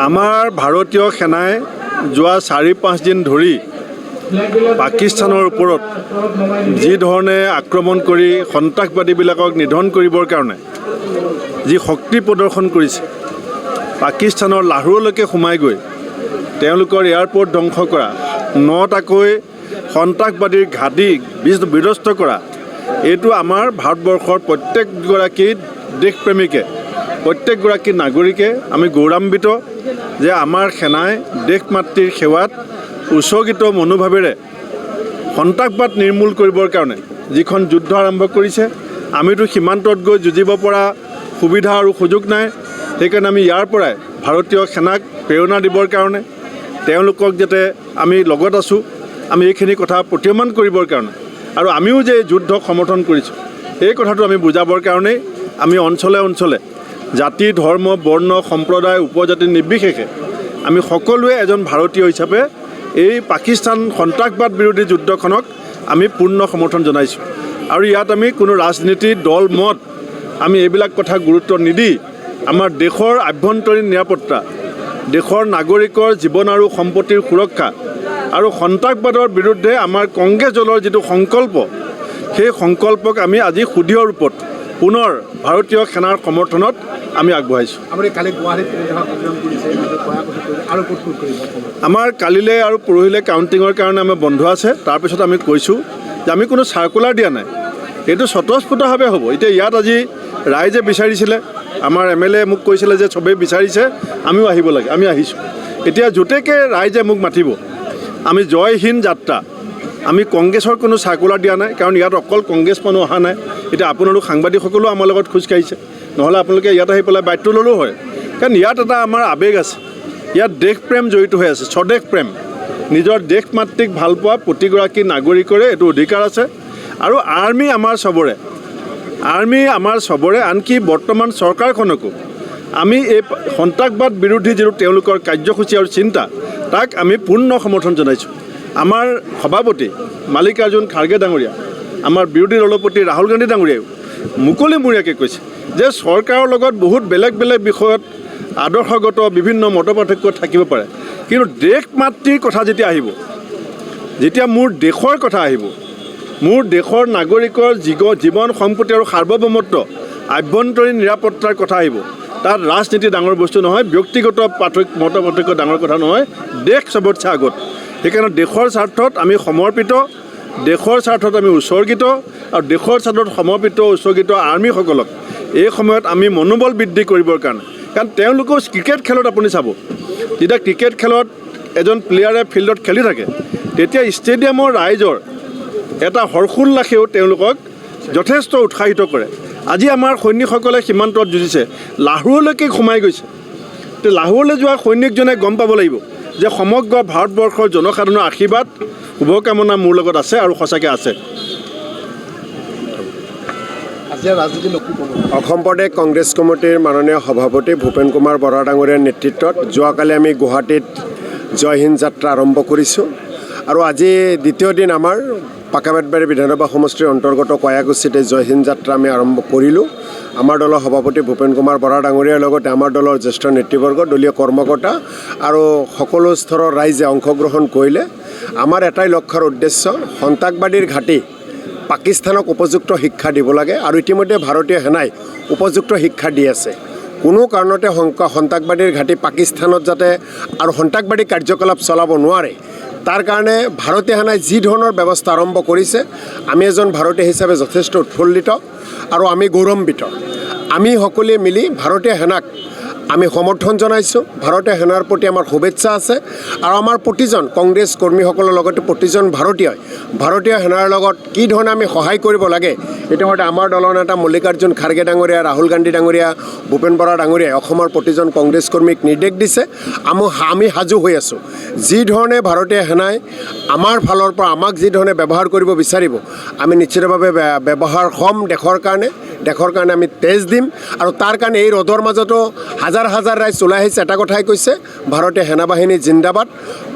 আমাৰ ভাৰতীয় সেনাই যোৱা 4-5 দিন ধৰি পাকিস্তানৰ ওপৰত যি ধৰণে আক্ৰমণ কৰি সন্ত্ৰাসবাদীবিলাকক নিধন কৰিবৰ কাৰণে যি শক্তি প্ৰদৰ্শন কৰিছে, পাকিস্তানৰ লাহোৰলৈকে সোমাই গৈ তেওঁলোকৰ এয়াৰপৰ্ট ধ্বংস কৰা, 9টাকৈ সন্ত্ৰাসবাদীৰ ঘাটি বিধ্বস্ত কৰা, এইটো আমাৰ ভাৰতবৰ্ষৰ প্ৰত্যেকগৰাকী দেশপ্ৰেমীকে, প্ৰত্যেকগৰাকী নাগৰিকে আমি গৌৰৱান্বিত যে আমাৰ সেনাই দেশ মাতৃৰ সেৱাত উৎসৰ্গিত মনোভাৱেৰে সন্ত্ৰাসবাদ নিৰ্মূল কৰিবৰ কাৰণে যিখন যুদ্ধ আৰম্ভ কৰিছে। আমিতো সীমান্তত গৈ যুঁজিব পৰা সুবিধা আৰু সুযোগ নাই, সেইকাৰণে আমি ইয়াৰ পৰাই ভাৰতীয় সেনাক প্ৰেৰণা দিবৰ কাৰণে, তেওঁলোকক যাতে আমি লগত আছোঁ, আমি এইখিনি কথা প্ৰতীয়মান কৰিবৰ কাৰণে আৰু আমিও যে যুদ্ধক সমৰ্থন কৰিছোঁ এই কথাটো আমি বুজাবৰ কাৰণেই আমি অঞ্চলে অঞ্চলে জাতি, ধৰ্ম, বৰ্ণ, সম্প্ৰদায়, উপজাতি নিৰ্বিশেষে আমি সকলোৱে এজন ভাৰতীয় হিচাপে এই পাকিস্তান সন্ত্ৰাসবাদ বিৰোধী যুদ্ধখনক আমি পূৰ্ণ সমৰ্থন জনাইছোঁ। আৰু ইয়াত আমি কোনো ৰাজনীতি, দল, মত আমি এইবিলাক কথা গুৰুত্ব নিদি আমাৰ দেশৰ আভ্যন্তৰীণ নিৰাপত্তা, দেশৰ নাগৰিকৰ জীৱন আৰু সম্পত্তিৰ সুৰক্ষা আৰু সন্ত্ৰাসবাদৰ বিৰুদ্ধে আমাৰ কংগ্ৰেছ দলৰ যিটো সংকল্প, সেই সংকল্পক আমি আজি শুদ্ধ ৰূপত পুনৰ ভাৰতীয় সেনাৰ সমৰ্থনত আমি আগবঢ়াইছোঁ। আমাৰ কালিলৈ আৰু পৰহিলৈ কাউণ্টিঙৰ কাৰণে আমাৰ বন্ধ আছে। তাৰপিছত আমি কৈছোঁ যে আমি কোনো চাৰ্কুলাৰ দিয়া নাই, এইটো স্বতঃস্ফূৰ্তভাৱে হ'ব। এতিয়া ইয়াত আজি ৰাইজে বিচাৰিছিলে, আমাৰ MLA মোক কৈছিলে যে চবেই বিচাৰিছে আমিও আহিব লাগে, আমি আহিছোঁ। এতিয়া য'তেকৈ ৰাইজে মোক মাতিব আমি জয় হিন্দ যাত্ৰা, আমি কংগ্ৰেছৰ কোনো চাৰ্কুলাৰ দিয়া নাই, কাৰণ ইয়াত অকল কংগ্ৰেছ মানুহ অহা নাই। এতিয়া আপোনালোক সাংবাদিকসকলেও আমাৰ লগত খোজকাঢ়িছে, নহ'লে আপোনালোকে ইয়াত আহি পেলাই বাইকটো ল'লেও হয়, কাৰণ ইয়াত এটা আমাৰ আৱেগ আছে, ইয়াত দেশপ্ৰেম জড়িত হৈ আছে, স্বদেশ প্ৰেম, নিজৰ দেশ মাতৃক ভাল পোৱা প্ৰতিগৰাকী নাগৰিকৰে এইটো অধিকাৰ আছে। আৰু আৰ্মি আমাৰ চবৰে, আনকি বৰ্তমান চৰকাৰখনকো আমি এই সন্ত্ৰাসবাদ বিৰোধী যিটো তেওঁলোকৰ কাৰ্যসূচী আৰু চিন্তা, তাক আমি পূৰ্ণ সমৰ্থন জনাইছোঁ। আমাৰ সভাপতি মাল্লিকাৰ্জুন খাৰ্গে ডাঙৰীয়া, আমাৰ বিৰোধী দলপতি ৰাহুল গান্ধী ডাঙৰীয়াও মুকলিমূৰীয়াকৈ কৈছে যে চৰকাৰৰ লগত বহুত বেলেগ বেলেগ বিষয়ত আদৰ্শগত বিভিন্ন মতপাৰ্থক্য থাকিব পাৰে, কিন্তু দেশ মাতৃৰ কথা যেতিয়া আহিব, যেতিয়া মোৰ দেশৰ কথা আহিব, মোৰ দেশৰ নাগৰিকৰ জীৱন, সম্পত্তি আৰু সাৰ্বভৌমত্ব, আভ্যন্তৰীণ নিৰাপত্তাৰ কথা আহিব, তাত ৰাজনীতি ডাঙৰ বস্তু নহয়, ব্যক্তিগত মতপাৰ্থক্য ডাঙৰ কথা নহয়, দেশ চবতছে আগত। সেইকাৰণে দেশৰ স্বাৰ্থত আমি সমৰ্পিত, দেশৰ স্বাৰ্থত আমি উৎসৰ্গিত, আৰু দেশৰ স্বাৰ্থত সমৰ্পিত উৎসৰ্গিত আৰ্মিসকলক এই সময়ত আমি মনোবল বৃদ্ধি কৰিবৰ কাৰণে, কাৰণ তেওঁলোকেও ক্ৰিকেট খেলত আপুনি চাব, যেতিয়া ক্ৰিকেট খেলত এজন প্লেয়াৰে ফিল্ডত খেলি থাকে, তেতিয়া ষ্টেডিয়ামৰ ৰাইজৰ এটা হৰ্ষোল্লাসেও তেওঁলোকক যথেষ্ট উৎসাহিত কৰে। আজি আমাৰ সৈনিকসকলে সীমান্তত যুঁজিছে, লাহোৰলৈকে সোমাই গৈছে। তে লাহোৰলৈ যোৱা সৈনিকজনে গম পাব লাগিব যে সমগ্ৰ ভাৰতবৰ্ষৰ জনসাধাৰণৰ আশীৰ্বাদ, শুভকামনা মোৰ লগত আছে আৰু সঁচাকৈ আছে। অসম প্ৰদেশ কংগ্ৰেছ কমিটিৰ মাননীয় সভাপতি ভূপেন কুমাৰ বৰা ডাঙৰীয়াৰ নেতৃত্বত যোৱাকালি আমি গুৱাহাটীত জয় হিন্দ যাত্ৰা আৰম্ভ কৰিছোঁ, আৰু আজি দ্বিতীয় দিন আমাৰ পাকাবেতবাৰী বিধানসভা সমষ্টিৰ অন্তৰ্গত কয়াকুছিতে জয় হিন্দ যাত্ৰা আমি আৰম্ভ কৰিলোঁ। আমাৰ দলৰ সভাপতি ভূপেন কুমাৰ বৰা ডাঙৰীয়াৰ লগতে আমাৰ দলৰ জ্যেষ্ঠ নেতৃবৰ্গ, দলীয় কৰ্মকৰ্তা আৰু সকলো স্তৰৰ ৰাইজে অংশগ্ৰহণ কৰিলে। আমাৰ এটাই লক্ষ্যৰ উদ্দেশ্য, সন্ত্ৰাসবাদীৰ ঘাটি পাকিস্তানক উপযুক্ত শিক্ষা দিব লাগে, আৰু ইতিমধ্যে ভাৰতীয় সেনাই উপযুক্ত শিক্ষা দি আছে। কোনো কাৰণতে সন্ত্ৰাসবাদীৰ ঘাটি পাকিস্তানত যাতে আৰু সন্ত্ৰাসবাদী কাৰ্যকলাপ চলাব নোৱাৰে, তাৰ কাৰণে ভাৰতীয় সেনাই যি ধৰণৰ ব্যৱস্থা আৰম্ভ কৰিছে, আমি এজন ভাৰতীয় হিচাপে যথেষ্ট উৎফুল্লিত আৰু আমি গৌৰৱান্বিত। আমি সকলোৱে মিলি ভাৰতীয় সেনাক আমি সমৰ্থন জনাইছোঁ, ভাৰতীয় সেনাৰ প্ৰতি আমাৰ শুভেচ্ছা আছে, আৰু আমাৰ প্ৰতিজন কংগ্ৰেছ কৰ্মীসকলৰ লগতে প্ৰতিজন ভাৰতীয় সেনাৰ লগত কি ধৰণে আমি সহায় কৰিব লাগে, ইতিমধ্যে আমাৰ দলৰ নেতা মাল্লিকাৰ্জুন খাৰ্গে ডাঙৰীয়া, ৰাহুল গান্ধী ডাঙৰীয়া, ভূপেন বৰা ডাঙৰীয়াই অসমৰ প্ৰতিজন কংগ্ৰেছ কৰ্মীক নিৰ্দেশ দিছে। আমি সাজু হৈ আছোঁ। যি ধৰণে ভাৰতীয় সেনাই আমাৰ ফালৰ পৰা আমাক যি ধৰণে ব্যৱহাৰ কৰিব বিচাৰিব, আমি নিশ্চিতভাৱে ব্যৱহাৰ হ'ম দেশৰ কাৰণে আমি তেজ দিম, আৰু তাৰ কাৰণে এই ৰ'দৰ মাজতো হাজাৰ হাজাৰ ৰাইজ ওলাই আহিছে, এটা কথাই কৈছে, ভাৰতীয় সেনাবাহিনী জিন্দাবাদ,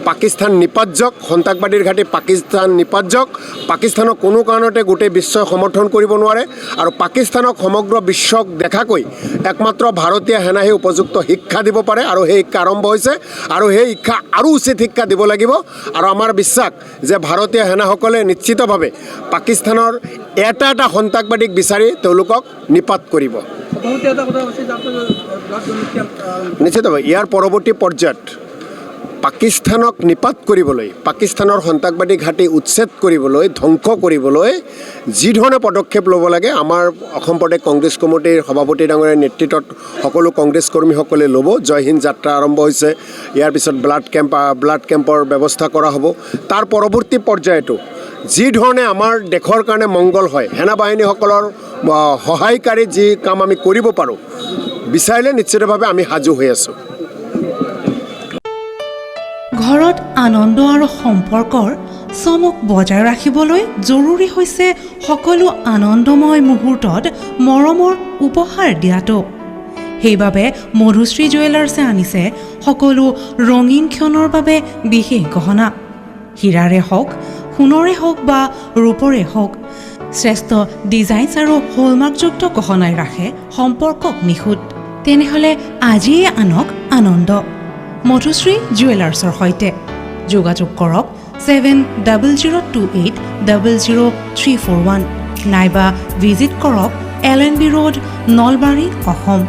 পাকিস্তান নিপাত সন্ত্ৰাসবাদীৰ ঘাটি পাকিস্তান নিপাত পাকিস্তানক কোনো কাৰণতে গোটেই বিশ্বই সমৰ্থন কৰিব নোৱাৰে আৰু পাকিস্তানক সমগ্ৰ বিশ্বক দেখাকৈ একমাত্ৰ ভাৰতীয় সেনাহে উপযুক্ত শিক্ষা দিব পাৰে আৰু সেই শিক্ষা আৰম্ভ হৈছে আৰু সেই শিক্ষা আৰু উচিত শিক্ষা দিব লাগিব আৰু আমাৰ বিশ্বাস যে ভাৰতীয় সেনাসকলে নিশ্চিতভাৱে পাকিস্তানৰ এটা সন্ত্ৰাসবাদীক বিচাৰি তেওঁলোকক নিপাত কৰিব নিশ্চিতভাৱে ইয়াৰ পৰৱৰ্তী পৰ্যায়ত পাকিস্তানক নিপাত কৰিবলৈ পাকিস্তানৰ সন্ত্ৰাসবাদী ঘাটি উচ্ছেদ কৰিবলৈ ধ্বংস কৰিবলৈ যি ধৰণে পদক্ষেপ ল'ব লাগে আমাৰ অসম প্ৰদেশ কংগ্ৰেছ কমিটিৰ সভাপতি ডাঙৰীয়াৰ নেতৃত্বত সকলো কংগ্ৰেছ কৰ্মীসকলে ল'ব জয় হিন্দ যাত্ৰা আৰম্ভ হৈছে ইয়াৰ পিছত ব্লাড কেম্পৰ ব্যৱস্থা কৰা হ'ব তাৰ পৰৱৰ্তী পৰ্যায়তো যি ধৰণে আমাৰ দেশৰ কাৰণে মংগল হয় সেনা বাহিনীসকলৰ সহায়কাৰী যি কাম আমি কৰিব পাৰোঁ বিচাৰিলে নিশ্চিতভাৱে আমি সাজু হৈ আছোঁ ঘৰত আনন্দ আৰু সম্পৰ্কৰ চমক বজাই ৰাখিবলৈ জৰুৰী হৈছে সকলো আনন্দময় মুহূৰ্তত মৰমৰ উপহাৰ দিয়াটো সেইবাবে মধুশ্ৰী জুৱেলাৰ্ছে আনিছে সকলো ৰঙীন ক্ষণৰ বাবে বিশেষ গহনা হীৰাৰে হওক সোণৰে হওক বা ৰূপৰে হওক শ্ৰেষ্ঠ ডিজাইনছ আৰু হলমাৰ্কযুক্ত গহনাই ৰাখে সম্পৰ্কক নিখুঁত তেনেহ'লে আজিয়ে আনক আনন্দ মধুশ্ৰী জুৱেলাৰ্ছৰ সৈতে যোগাযোগ কৰক 7002800341 নাইবা ভিজিট কৰক LNB ৰোড নলবাৰী অসম